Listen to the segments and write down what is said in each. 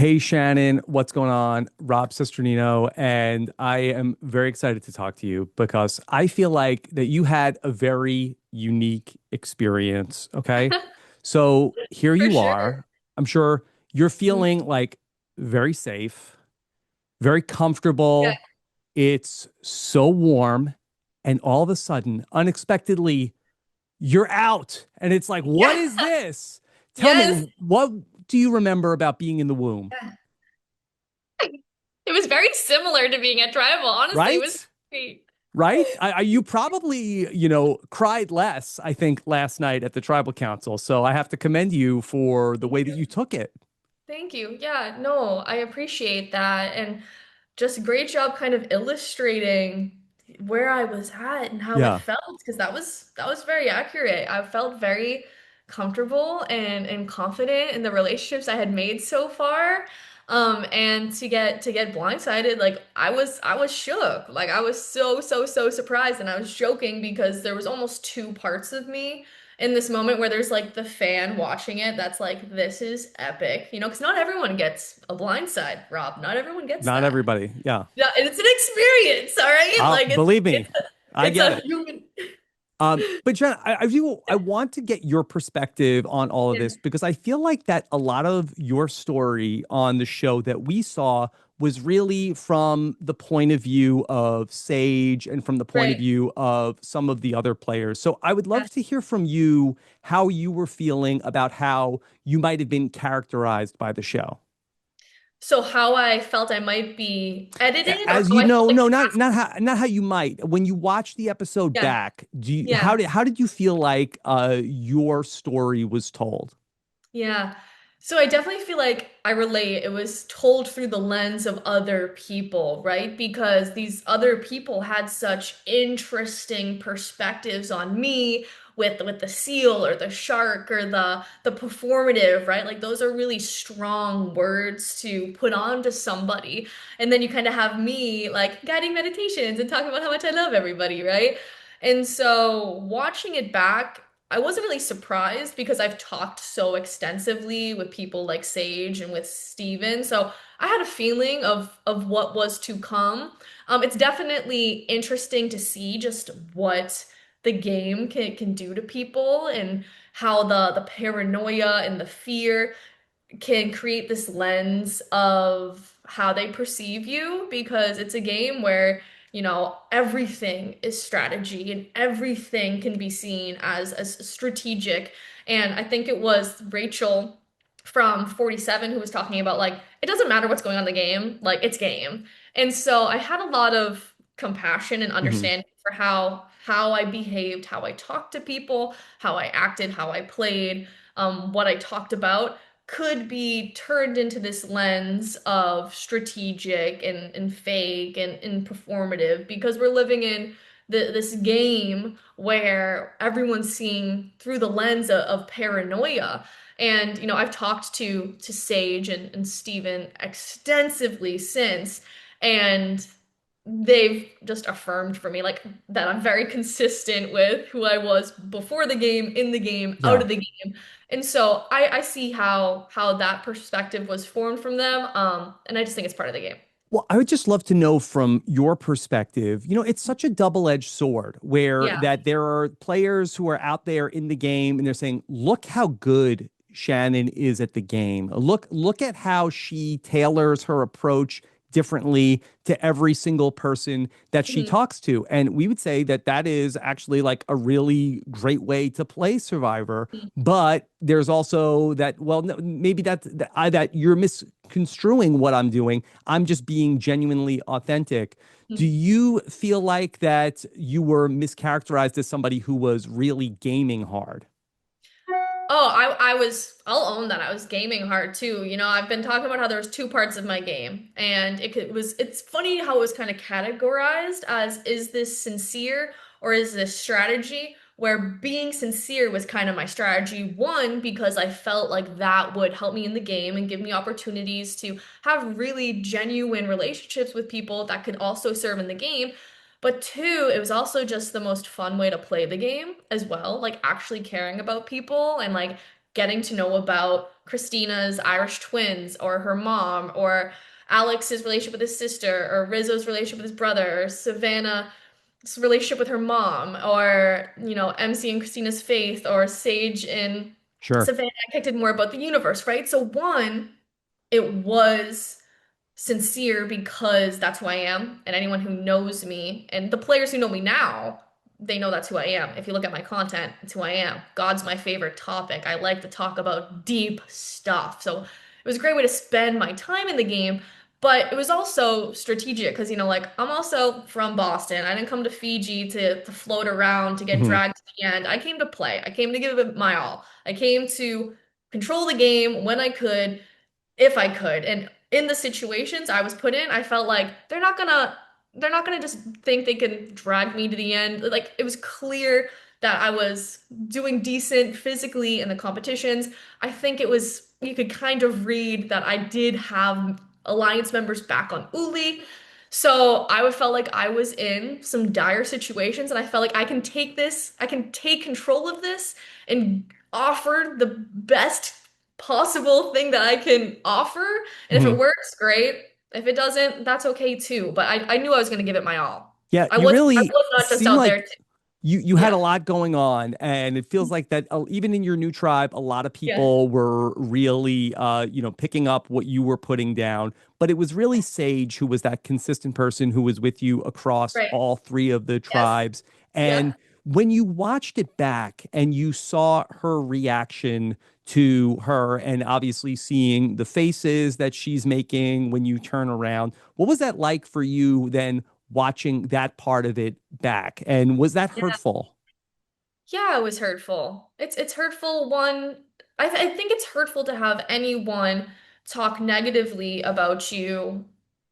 Hey Shannon, what's going on? Rob Cesternino, and I am very excited to talk to you because I feel like that you had a very unique experience. Okay. So here For you sure. are. I'm sure you're Mhm. feeling like very safe, very Yeah. comfortable. It's so warm, and all of a sudden, unexpectedly, you're out. And it's like, what Yeah. is this? Tell Yes. me, what do you remember about being in the womb? Yeah. It was very similar to being at tribal. Honestly, it was Right? great. Right? You probably, cried less, I think, last night at the tribal council. So I have to commend you for the Thank way that you. you took it. Thank you. Yeah, no, I appreciate that. And just great job kind of illustrating where I was at and how it Yeah. felt because that was very accurate. I felt very comfortable and confident in the relationships I had made so far. And to get blindsided, like I was shook. Like I was so surprised and I was joking because there was almost two parts of me in this moment where there's like the fan watching it that's like, this is epic, because not everyone gets a blind side, Rob. Not everyone gets Not that. everybody. Yeah. Yeah, and it's an experience, all right? Like it's Believe it's me, a, I it's get a it. human. But Jen, I want to get your perspective on all of Yeah, this because I feel like that a lot of your story on the show that we saw was really from the point of view of Sage and from the point of right. view of some of the other players. So I would Yeah. love to hear from you how you were feeling about how you might have been characterized by the show. So how I felt I might be edited or As how you I felt know, like no, cast. not how you might. When you watch the episode Yeah. back, do you Yeah. how did you feel like your story was told? Yeah. So I definitely feel like I relate. It was told through the lens of other people, right? Because these other people had such interesting perspectives on me with the seal or the shark or the performative, right? Like those are really strong words to put on to somebody. And then you kind of have me like guiding meditations and talking about how much I love everybody, right? And so watching it back, I wasn't really surprised because I've talked so extensively with people like Sage and with Steven. So I had a feeling of what was to come. It's definitely interesting to see just what the game can do to people and how the paranoia and the fear can create this lens of how they perceive you because it's a game where everything is strategy and everything can be seen as strategic. And I think it was Rachel from 47 who was talking about like it doesn't matter what's going on in the game, like it's game. And so I had a lot of compassion and Hmm. understanding for how I behaved, how I talked to people, how I acted, how I played, what I talked about could be turned into this lens of strategic and fake and performative because we're living in this game where everyone's seeing through the lens of paranoia. And I've talked to Sage and Steven extensively since, and they've just affirmed for me like that I'm very consistent with who I was before the game, in the game, out Yeah. of the game. And so I see how that perspective was formed from them. And I just think it's part of the game. Well, I would just love to know from your perspective, it's such a double-edged sword where Yeah. that there are players who are out there in the game and they're saying, look how good Shannon is at the game. Look at how she tailors her approach differently to every single person that she Mhm. talks to. And we would say that that is actually like a really great way to play Survivor. But there's also that, well, no, maybe that you're misconstruing what I'm doing. I'm just being genuinely authentic. Do Mhm. you feel like that you were mischaracterized as somebody who was really gaming hard? Oh, I'll own that. I was gaming hard too. I've been talking about how there was two parts of my game, and it's funny how it was kind of categorized as, is this sincere or is this strategy? Where being sincere was kind of my strategy. One, because I felt like that would help me in the game and give me opportunities to have really genuine relationships with people that could also serve in the game. But two, it was also just the most fun way to play the game as well, like actually caring about people and like getting to know about Christina's Irish twins or her mom or Alex's relationship with his sister or Rizzo's relationship with his brother or Savannah's relationship with her mom or, MC and Christina's faith or Sage and Sure. Savannah connected more about the universe, right? So one, it was sincere because that's who I am. And anyone who knows me and the players who know me now, they know that's who I am. If you look at my content, it's who I am. God's my favorite topic. I like to talk about deep stuff. So it was a great way to spend my time in the game. But it was also strategic because, like I'm also from Boston. I didn't come to Fiji to float around, to get Hmm. dragged to the end. I came to play. I came to give it my all. I came to control the game when I could if I could. And in the situations I was put in, I felt like they're not gonna just think they can drag me to the end. Like it was clear that I was doing decent physically in the competitions. I think it was you could kind of read that I did have alliance members back on Uli. So I would felt like I was in some dire situations and I felt like I can take this, I can take control of this and offer the best possible thing that I can offer. And if it Hmm. works, great. If it doesn't, that's okay too. But I knew I was going to give it my all. Yeah, I you was I really was not just seem out there like to, you had yeah. a lot going on, and it feels like that even in your new tribe, a lot of Yeah. people were really picking up what you were putting down. But it was really Sage who was that consistent person who was with you across Right. all three of the Yes. tribes. Yeah. And when you watched it back and you saw her reaction to her, and obviously seeing the faces that she's making when you turn around, what was that like for you then watching that part of it back? And was that hurtful? Yeah, it was hurtful. It's hurtful. One, I think it's hurtful to have anyone talk negatively about you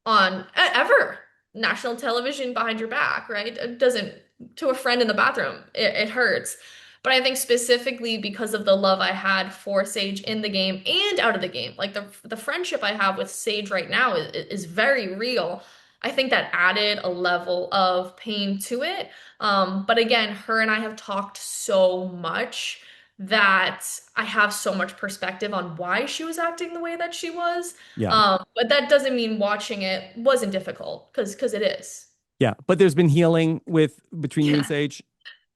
on ever national television behind your back, right? It doesn't to a friend in the bathroom. It hurts. But I think specifically because of the love I had for Sage in the game and out of the game, like the friendship I have with Sage right now is very real. I think that added a level of pain to it. But again, her and I have talked so much that I have so much perspective on why she was acting the way that she was. Yeah. But that doesn't mean watching it wasn't difficult, because it is. Yeah. But there's been healing with between you and Yeah. Sage.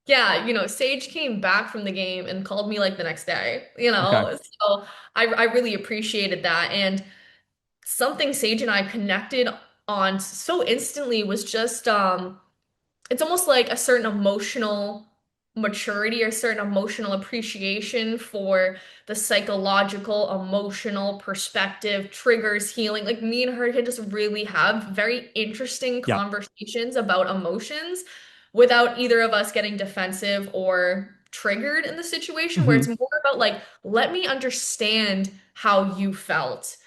Yeah, Sage came back from the game and called me like the next day, Okay. So I really appreciated that. And something Sage and I connected on so instantly was just it's almost like a certain emotional maturity or a certain emotional appreciation for the psychological, emotional perspective, triggers, healing. Like me and her can just really have very interesting Yeah. conversations about emotions without either of us getting defensive or triggered in the situation, where Hmm. it's more about like, let me understand how you felt.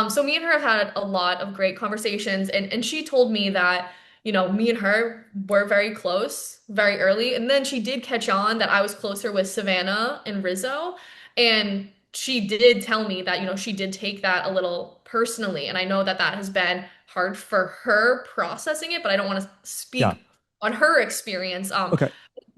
So me and her have had a lot of great conversations, and she told me that me and her were very close very early. And then she did catch on that I was closer with Savannah and Rizzo. And she did tell me that, she did take that a little personally. And I know that that has been hard for her processing it, but I don't want to Yeah. speak on her experience. Okay.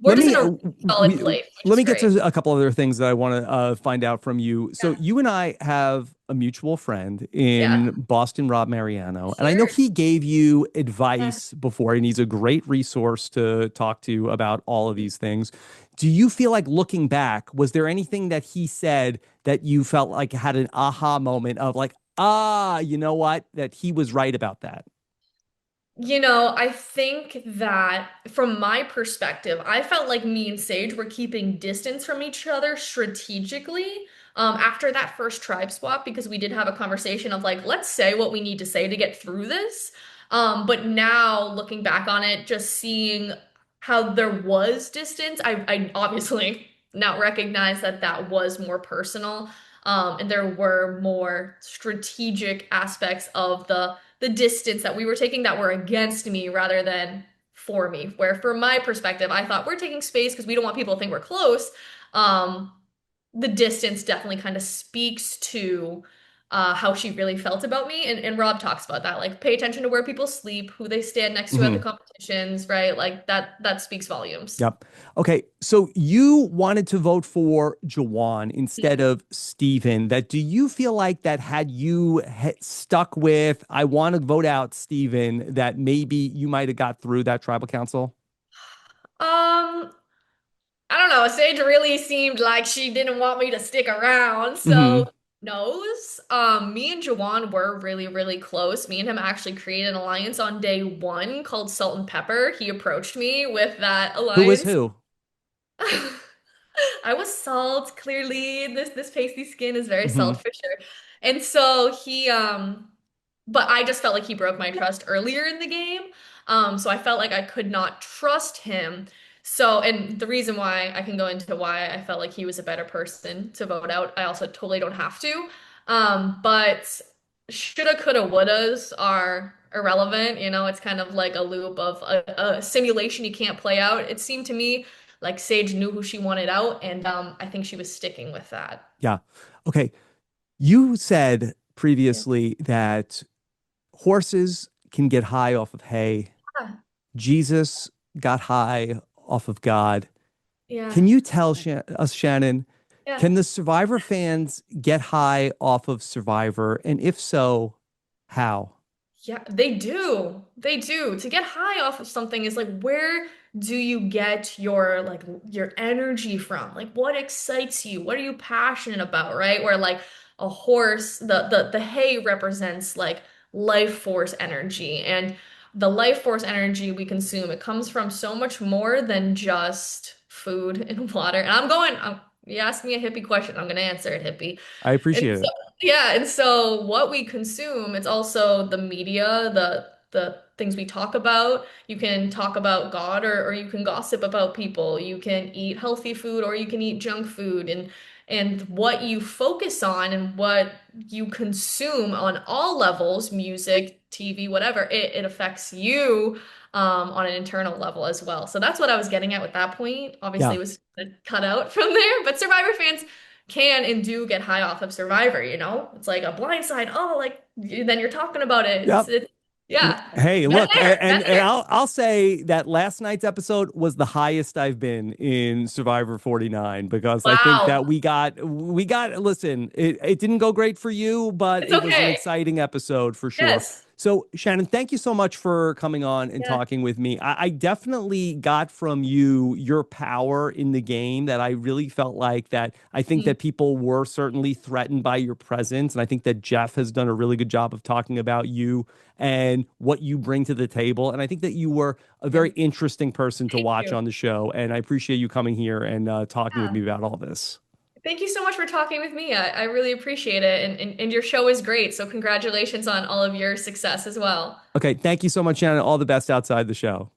We're Let just in me a really solid place, which let is me get great. to a couple other things that I want to find out from you. So Yeah. you and I have a mutual friend Yeah. in Boston, Rob Mariano, and I know Sure. he gave you Yeah. advice before, and he's a great resource to talk to about all of these things. Do you feel like looking back, was there anything that he said that you felt like had an aha moment of like, you know what, that he was right about that? I think that from my perspective, I felt like me and Sage were keeping distance from each other strategically after that first tribe swap because we did have a conversation of like, let's say what we need to say to get through this. But now looking back on it, just seeing how there was distance, I obviously now recognize that that was more personal. And there were more strategic aspects of the distance that we were taking that were against me rather than for me. Where from my perspective, I thought we're taking space because we don't want people to think we're close. Um, the distance definitely kind of speaks to how she really felt about me. And Rob talks about that. Like, pay attention to where people sleep, who they stand next to at the Mhm. competitions, right? Like that speaks volumes. Yep. Okay. So you wanted to vote for Jawan instead of Steven. That do you feel like that had you stuck with, I want to vote out Steven, that maybe you might have got through that tribal council? Um, I don't know. Sage really seemed like she didn't want me to stick around, so Hmm. knows. Me and Jawan were really, really close. Me and him actually created an alliance on day one called Salt and Pepper. He approached me with that Who was alliance. who? I was salt, clearly. This pasty skin is very Hmm. salt for sure. And so he but I just felt like he broke my trust earlier in the game. So I felt like I could not trust him. So, and the reason why I can go into why I felt like he was a better person to vote out, I also totally don't have to. But shoulda, coulda, wouldas are irrelevant. You know, it's kind of like a loop of a simulation you can't play out. It seemed to me like Sage knew who she wanted out, and I think she was sticking with that. Yeah. Okay. You said Yeah. previously that horses can get high off of hay. Jesus got high off of God. Yeah. Can you tell us, Shannon, Yeah. can the Survivor fans get high off of Survivor? And if so, how? Yeah, they do. They do. To get high off of something is like, where do you get your energy from? Like, what excites you? What are you passionate about, right? Where like a horse, the hay represents like life force energy, and the life force energy we consume, it comes from so much more than just food and water. And you asked me a hippie question, I'm gonna answer it, hippie. I And appreciate so, it. yeah, and so what we consume, it's also the media, the things we talk about. You can talk about God or you can gossip about people. You can eat healthy food or you can eat junk food. And what you focus on and what you consume on all levels, music, TV, whatever, it affects you on an internal level as well. So that's what I was getting at with that point. Obviously, Yeah. it was cut out from there, but Survivor fans can and do get high off of Survivor, you know? It's like a blind side. Oh, like then you're talking about it. Yep. Yeah. Hey, Been look, there, been and there. I'll say that last night's episode was the highest I've been in Survivor 49 because I think that Wow. we got listen, it didn't go great for you, but It's it was an okay. exciting episode for sure. Yes. So, Shannon, thank you so much for coming on and Yeah. talking with me. I definitely got from you your power in the game that I really felt like that I think Mhm. that people were certainly threatened by your presence. And I think that Jeff has done a really good job of talking about you and what you bring to the table. And I think that you were a Yeah. very interesting person to Thank watch you. on the show. And I appreciate you coming here and talking with Yeah. me about all this. Thank you so much for talking with me. I really appreciate it. And your show is great. So congratulations on all of your success as well. Okay. Thank you so much, Shannon. All the best outside the show.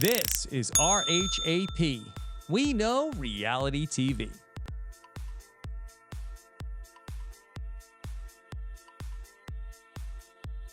This is RHAP. We know reality TV.